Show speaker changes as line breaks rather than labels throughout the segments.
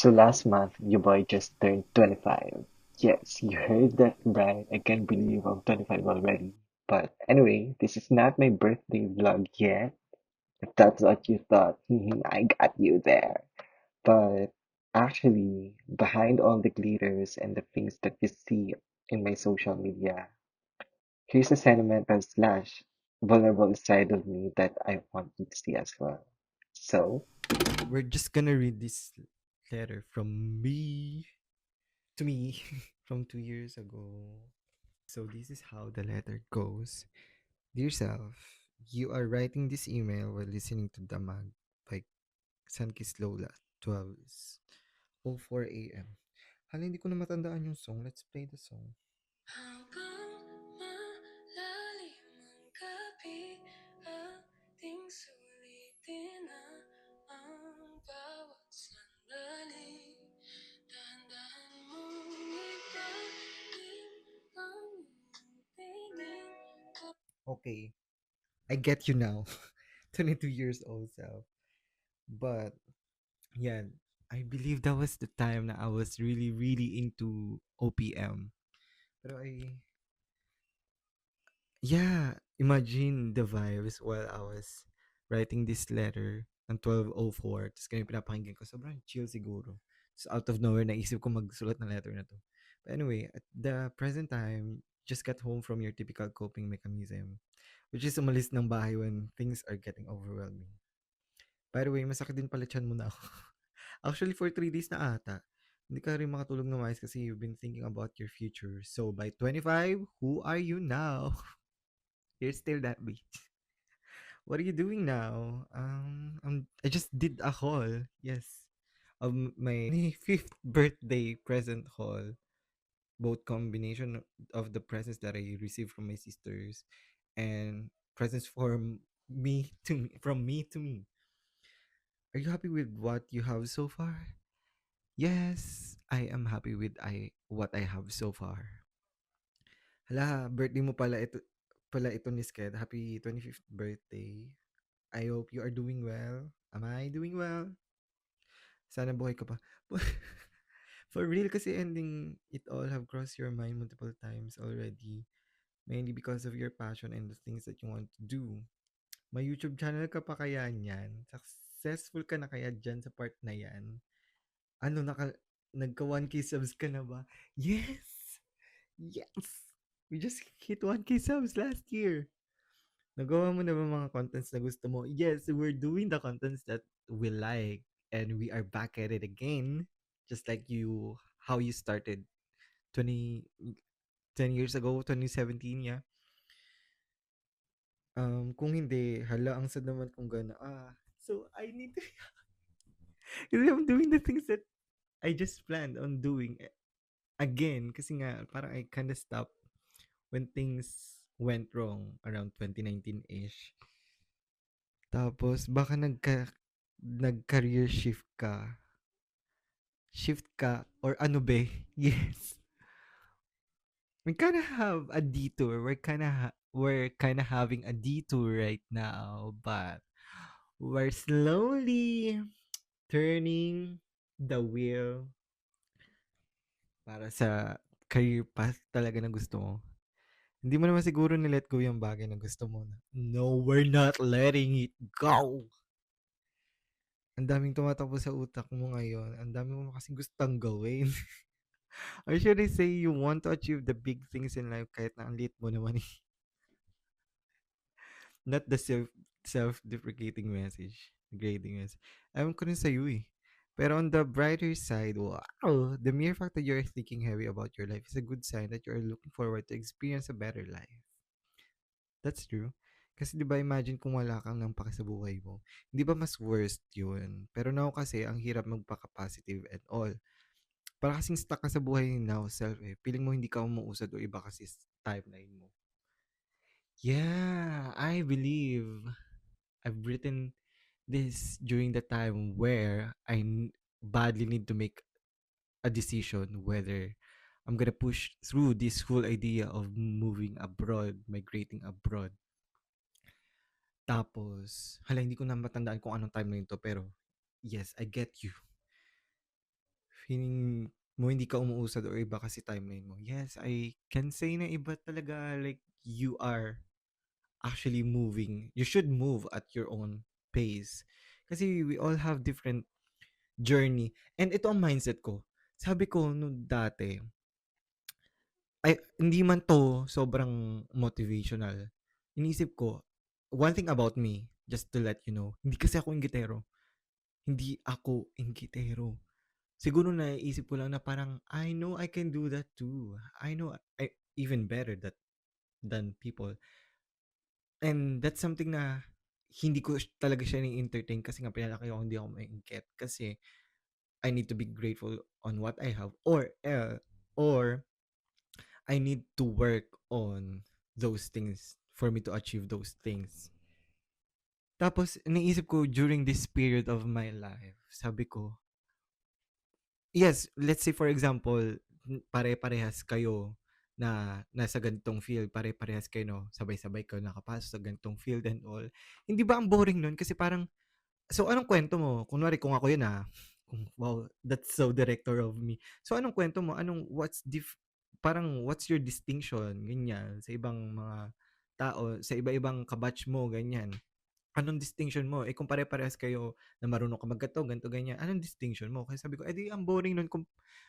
So last month, your boy just turned 25. Yes, you heard that right. I can't believe I'm 25 already. But anyway, this is not my birthday vlog yet. If that's what you thought, I got you there. But actually, behind all the glitters and the things that you see in my social media, here's a sentimental slash vulnerable side of me that I want you to see as well. So,
We're just gonna read this letter from me to me from 2 years ago. So this is how the letter goes. Dear self, you are writing this email while listening to Damag by Sankis Lola, 12:04 a.m. Hala, hindi ko na matandaan yung song. Let's play the song. Habang malalim ang gabi, ating sulitin na ang bawat sandali. Dahan-dahan mong italim ang tingin ko. Okay, I get you now. 22 years old self. But yeah, I believe that was the time that I was really, really into OPM. Pero yeah, imagine the vibes while I was writing this letter ng 12:04. Tapos ganun pinapakinggan ko. Sobrang chill siguro. Tapos out of nowhere, naisip ko magsulat ng letter na to. But anyway, at the present time, just got home from your typical coping mechanism, which is umalis ng bahay when things are getting overwhelming. By the way, masakit din pala tiyan mo na ako. Actually, for 3 days na ata. Hindi ka rin makatulog na maayos kasi you've been thinking about your future. So, by 25, who are you now? You're still that bitch. What are you doing now? I just did a haul. Yes. Of my 25th birthday present haul. Both combination of the presents that I received from my sisters and presents from me to me, from me to me. Are you happy with what you have so far? Yes, I am happy with what I have so far. Hala, birthday mo pala ito ni Sked. Happy 25th birthday. I hope you are doing well. Am I doing well? Sana buhay ka pa. For real kasi ending it all have crossed your mind multiple times already. Mainly because of your passion and the things that you want to do. May YouTube channel ka pa kaya niyan? Successful ka na kaya dyan sa part na yan? Ano, nagka 1K subs ka na ba? Yes! Yes! We just hit 1K subs last year. Nagawa mo na ba mga contents na gusto mo? Yes, we're doing the contents that we like and we are back at it again. Just like how you started 20 10 years ago, 2017, yeah. Kung hindi, hala, ang sad naman kung gana. So I need to, kasi I'm doing the things that I just planned on doing again. Kasi nga, parang I kinda stopped when things went wrong around 2019-ish. Tapos baka nag-career shift ka or ano be? Yes. We kind of have a detour. We're kind of having a detour right now, but we're slowly turning the wheel para sa career path talaga na gusto mo. Hindi mo naman siguro ni-let go yung bagay na gusto mo na. No, we're not letting it go. Ang daming tumatakbo sa utak mo ngayon. Ang dami mo kasing gustong gawin. Or should I say you want to achieve the big things in life kahit na ang liit mo naman eh. Not the self-deprecating message. Grading message. Ewan ko rin sa'yo eh. Pero on the brighter side, wow, the mere fact that you're thinking heavy about your life is a good sign that you are looking forward to experience a better life. That's true. Kasi 'di ba imagine kung wala kang nang pake sa buhay mo. Hindi ba mas worst 'yun? Pero now kasi ang hirap magpaka-positive and all. Para kasing stuck ka sa buhay now self eh. Feeling mo hindi ka umuusad o iba kasi timeline mo. Yeah, I believe I've written this during the time where badly need to make a decision whether I'm gonna push through this whole idea of moving abroad, migrating abroad. Tapos, hala, hindi ko na matandaan kung anong timeline to, pero yes, I get you. feeling mo hindi ka umuusad or iba kasi timeline mo. Yes, I can say na iba talaga, like, you are actually moving. You should move at your own pace. Kasi we all have different journey. And ito ang mindset ko. Sabi ko nung dati, ay hindi man 'to sobrang motivational. Iniisip ko, one thing about me, just to let you know, hindi kasi ako inggitero. Hindi ako inggitero. Siguro naiisip ko lang na parang, I know I can do that too. I know I even better than people. And that's something na hindi ko talaga siya ni-entertain kasi nga pinalaki ako hindi ako maingket kasi I need to be grateful on what I have, or I need to work on those things for me to achieve those things. Tapos naisip ko during this period of my life, sabi ko, yes, let's say for example, pare-parehas kayo na nasa ganitong field, pare-parehas kayo, no, sabay-sabay kayo nakapasok sa ganitong field and all. Hindi ba ang boring nun? Kasi parang, so anong kwento mo? Kunwari kung ako yun, wow, that's so director of me. So anong kwento mo? Parang what's your distinction? Ganyan, sa ibang mga tao, sa iba-ibang kabatch mo, ganyan. Anong distinction mo? Eh, kung pare-parehas kayo na marunong ka magganto, ganito, ganyan, anong distinction mo? Kaya sabi ko, edi ang boring nun kung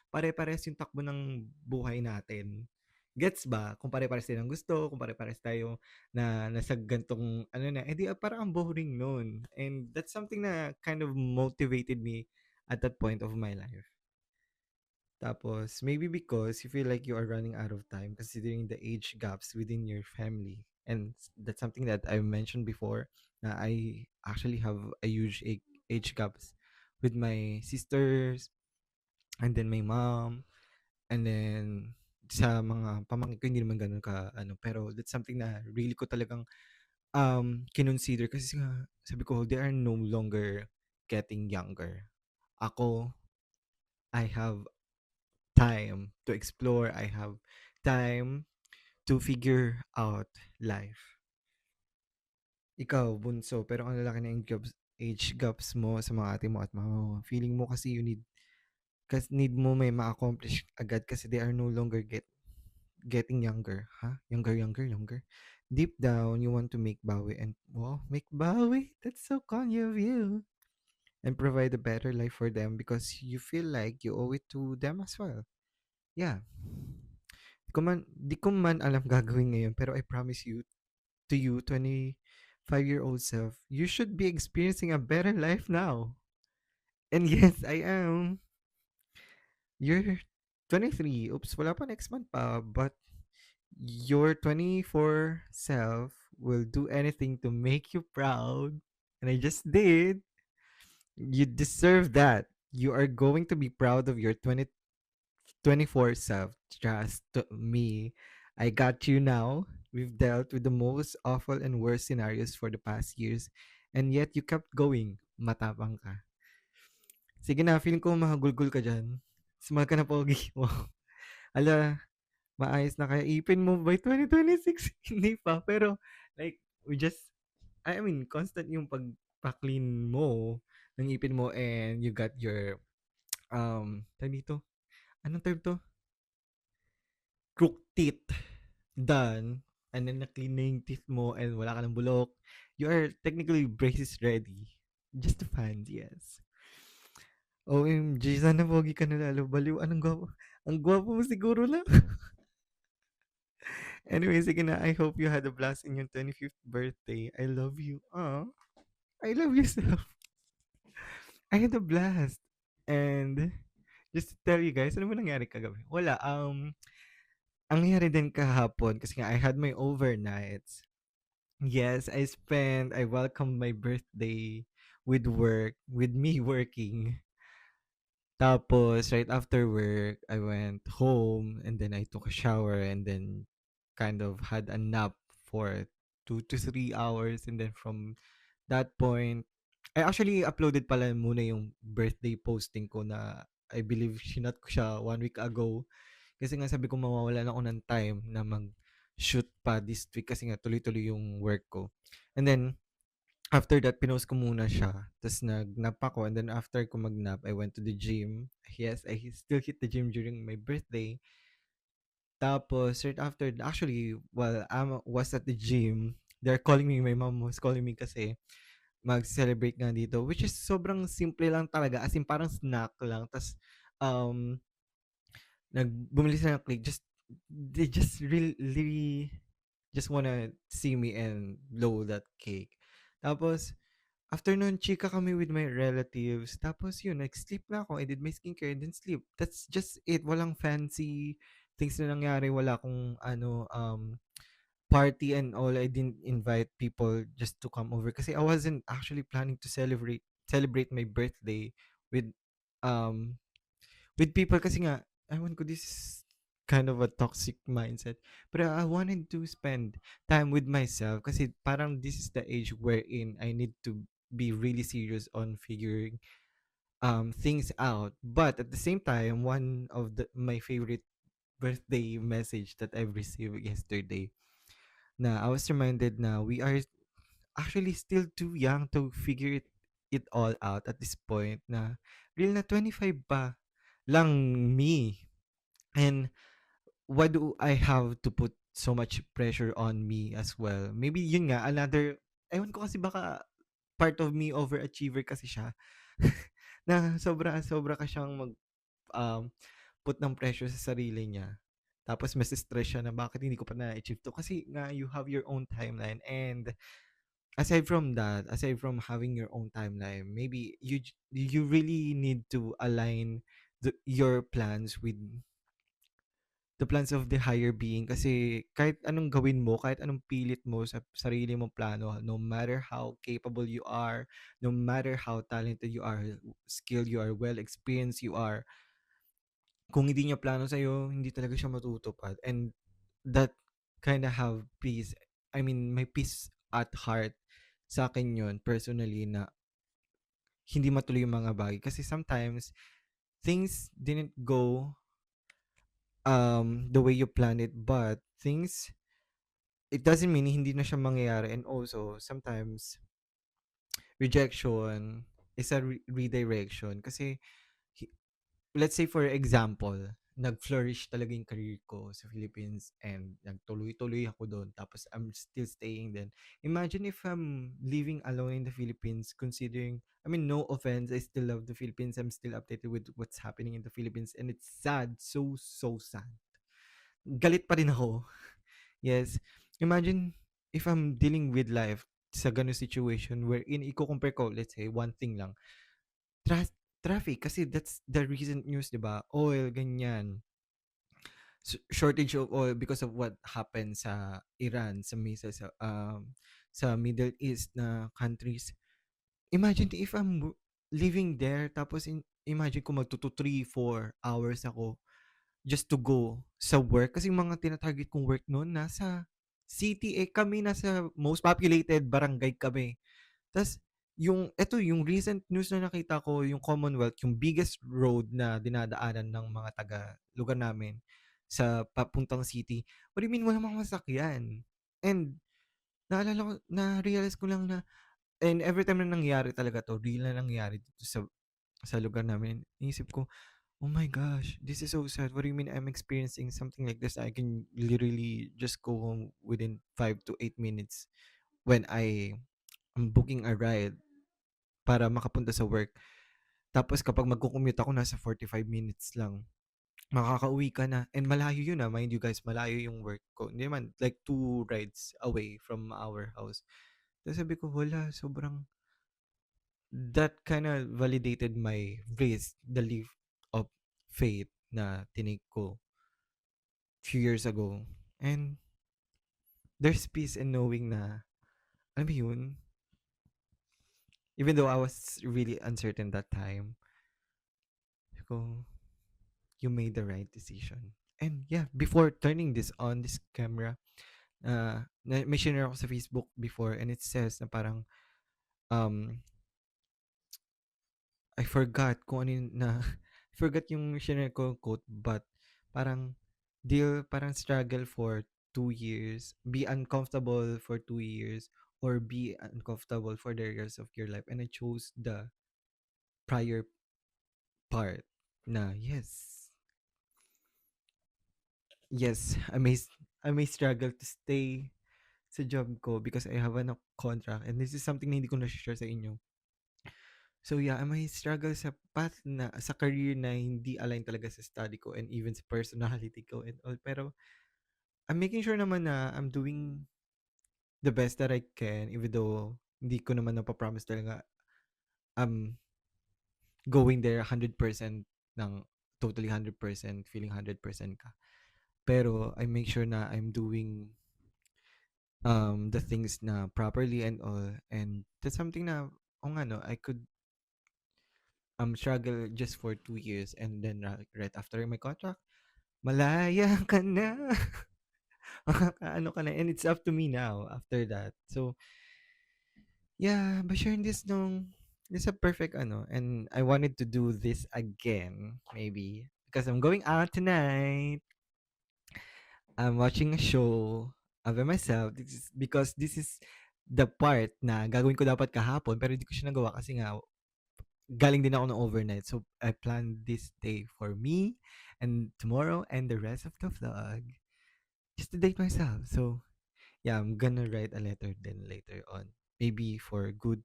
pare-parehas yung takbo ng buhay natin. Gets ba? Kung pare-parehas tayo ng gusto, kung pare-parehas tayo na nasa gantong ano na, edi parang ang boring nun. And that's something na kind of motivated me at that point of my life. Tapos, maybe because you feel like you are running out of time considering the age gaps within your family. And that's something that I mentioned before, na I actually have a huge age gaps with my sisters and then my mom and then sa mga pamangkin ko hindi naman ganun ka ano, pero that's something na really ko talagang kinonsider kasi nga sabi ko they are no longer getting younger. Ako, I have time to explore. I have time to figure out life. Ikaw, bunso, pero ang lalaki na age gaps mo sa mga ate mo at mama mo. Feeling mo kasi kasi need mo may ma-accomplish agad kasi they are no longer getting younger. Huh? Younger, younger, younger. Deep down, you want to make bawi and, well, make bawi? That's so kind of you. And provide a better life for them because you feel like you owe it to them as well. Yeah. Di ko man alam gagawin ngayon, pero I promise you, to you, 25-year-old self, you should be experiencing a better life now. And yes, I am. You're 23. Oops, wala pa next month pa. But your 24 self will do anything to make you proud. And I just did. You deserve that. You are going to be proud of your 24 self. Trust me. I got you now. We've dealt with the most awful and worst scenarios for the past years, and yet you kept going. Matapang ka. Sige na, feeling ko mahagulgol ka dyan. Smile ka na, pogi. Wow. Ala, maayos na kaya ipin mo by 2026. Hindi pa, pero like, we just, I mean, constant yung pagpa-clean mo ng ipin mo and you got your, tag dito, anong term to? Crook teeth done, and then na-clean na yung teeth mo and wala ka ng bulok, you are technically braces ready. Just the fans, yes. OMG, sana pogi ka na lalo. Baliw, anong gwapo. Ang gwapo mo siguro na. Anyway, sige na. I hope you had a blast in your 25th birthday. I love you. I love you so. I had a blast. And just to tell you guys, ano ba nangyari kagabi? Wala. Ang nangyari din kahapon, kasi nga I had my overnights. Yes, I welcomed my birthday with work, with me working. Tapos, right after work, I went home and then I took a shower and then kind of had a nap for 2 to 3 hours. And then from that point, I actually uploaded pala muna yung birthday posting ko na I believe sinat ko siya 1 week ago. Kasi nga sabi ko mawawalan ako ng time na mag-shoot pa this week kasi nga tuloy-tuloy yung work ko. And then, after that, pinost ko muna siya. Tapos nag-nap ako. And then after ko mag-nap, I went to the gym. Yes, I still hit the gym during my birthday. Tapos, right after, actually, while I was at the gym, they're calling me, my mom was calling me kasi mag-celebrate nga dito, which is sobrang simple lang talaga, as in parang snack lang. Tapos, um, bumili sila ng cake, they just really just wanna see me and blow that cake. Tapos, after nun, chika kami with my relatives. Tapos yun, nag-sleep na ako. I did my skincare and then sleep. That's just it. Walang fancy things na nangyari. Wala akong party and all. I didn't invite people just to come over kasi I wasn't actually planning to celebrate my birthday with um people kasi nga ewan ko, this is kind of a toxic mindset, but I wanted to spend time with myself kasi parang this is the age wherein I need to be really serious on figuring things out. But at the same time, one of my favorite birthday message that I've received yesterday, na I was reminded na we are actually still too young to figure it all out at this point, na real na 25 pa lang me. And why do I have to put so much pressure on me as well? Maybe yun nga, another, ewan ko kasi baka part of me overachiever kasi siya. Na sobra ka siyang um, put ng pressure sa sarili niya. Tapos mas stress siya na bakit hindi ko pa na-achieve to. Kasi nga, you have your own timeline. And aside from that, aside from having your own timeline, maybe you really need to align your plans with the plans of the higher being, kasi kahit anong gawin mo, kahit anong pilit mo sa sarili mong plano, no matter how capable you are, no matter how talented you are, skilled you are, well experienced you are, kung hindi niya plano sa'yo, hindi talaga siya matutupad. And that kind of have peace. I mean, may peace at heart sa akin yun, personally, na hindi matuloy yung mga bagay. Kasi sometimes, things didn't go the way you planned it, but it doesn't mean hindi na siya mangyayari. And also, sometimes, rejection is a redirection. Kasi, hi- let's say for example, nag-flourish talaga yung career ko sa Philippines and nagtuloy-tuloy ako doon tapos I'm still staying then. Imagine if I'm living alone in the Philippines, considering, I mean, no offense, I still love the Philippines. I'm still updated with what's happening in the Philippines and it's sad, so sad. Galit pa rin ako. Yes. Imagine if I'm dealing with life sa ganung situation wherein iko-compare ko, let's say, one thing lang, Tra- traffic, kasi that's the recent news, 'di ba? Oil, ganyan. Shortage of oil because of what happened sa Iran, sa Middle East na countries. Imagine if I'm living there tapos imagine kung magto 3-4 hours ako just to go sa work kasi yung mga tina-target kong work noon nasa city, eh kami nasa most populated barangay kami. Tas yung recent news na nakita ko, yung Commonwealth, yung biggest road na dinadaanan ng mga taga lugar namin sa papuntang city. What do you mean walang mga masakyan? And na-realize ko lang na, and every time na nangyari talaga 'to, real na nangyari dito sa lugar namin, iniisip ko, "Oh my gosh, this is so sad. What do you mean I'm experiencing something like this? I can literally just go home within 5 to 8 minutes when I am booking a ride para makapunta sa work. Tapos kapag magko-commute ako nasa 45 minutes lang, makakauwi ka na and malayo yun, mind you guys, malayo yung work ko. Hindi naman, like 2 rides away from our house. Tapos sabi ko, wala, sobrang that kinda validated my the leap of faith na tinake ko few years ago. And there's peace in knowing na, alam mo yun, even though I was really uncertain that time, sabi ko, you made the right decision. And yeah, before turning this camera, may share ako sa Facebook before and it says na parang, um, I forgot kung ano yung I forgot yung share ko quote, but parang, parang struggle for 2 years, be uncomfortable for 2 years, or be uncomfortable for the rest of your life, and I chose the prior part na yes, I may struggle to stay sa job ko because I have a contract, and this is something na hindi ko na-share sa inyo. So yeah, I may struggle sa path na sa career na hindi align talaga sa study ko and even sa personality ko and all. Pero I'm making sure naman na I'm doing the best that I can, even though hindi ko naman napapromise talaga I'm going there 100% ng totally 100% feeling 100% ka. Pero I make sure na I'm doing the things na properly and all, and that's something na nga no, I could struggle just for 2 years, and then right after my contract malaya ka na. Ano ka na, and it's up to me now after that. So yeah, but sharing this a perfect ano, and I wanted to do this again maybe because I'm going out tonight. I'm watching a show by myself. This is because this is the part na gagawin ko dapat kahapon pero hindi ko siya nagawa kasi nga galing din ako ng overnight. So I planned this day for me and tomorrow and the rest of the vlog just to date myself. So yeah, I'm gonna write a letter then later on. Maybe for a good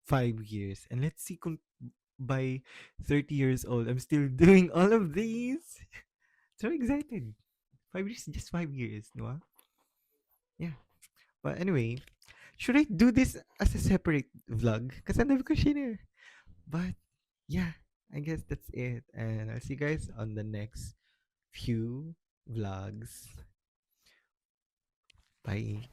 5 years. And let's see kung by 30 years old I'm still doing all of these. So excited. 5 years, just 5 years, no? Yeah. But anyway, should I do this as a separate vlog? Because I never ko share. But yeah, I guess that's it. And I'll see you guys on the next few vlogs. Bye.